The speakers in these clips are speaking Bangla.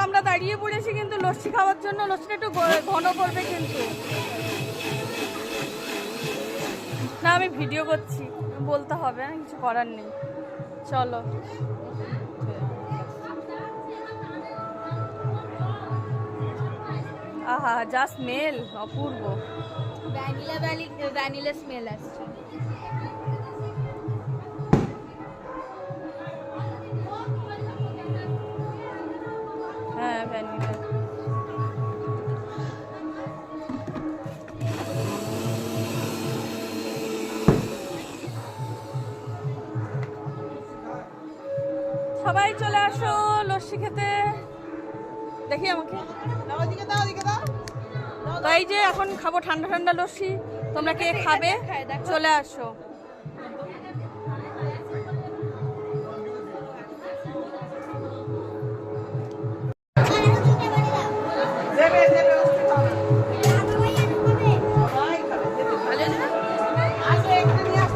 আমরা দাঁড়িয়ে পড়েছি কিন্তু লস্যি খাওয়ার জন্য। লস্যিটা একটু ঘন করবে কিন্তু না, আমি ভিডিও করছি, বলতে হবে, কিছু করার নেই। চলো আহা, যা স্মেল, অপূর্ব। ভ্যানিলা স্মেল আসছে। হ্যাঁ, ভ্যানিলা। সবাই চলে আসো লস্যি খেতে। দেখি আমাকে, তাই যে এখন খাবো ঠান্ডা ঠান্ডা লস্যি। তোমরা কে খাবে চলে আসো।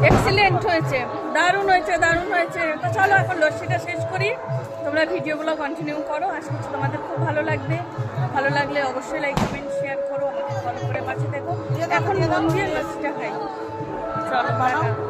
এক্সিলেন্ট হয়েছে, দারুণ হয়েছে, দারুণ হয়েছে। তো চলো এখন লস্যিটা শেষ করি। তোমরা ভিডিওগুলো কন্টিনিউ করো, আশা করছি তোমাদের খুব ভালো লাগবে। ভালো লাগলে অবশ্যই লাইক কমেন্ট শেয়ার করো, আমাকে ফলো করে পাশে দেখো। এখন মন দিয়ে লস্যিটা খাই। চলো।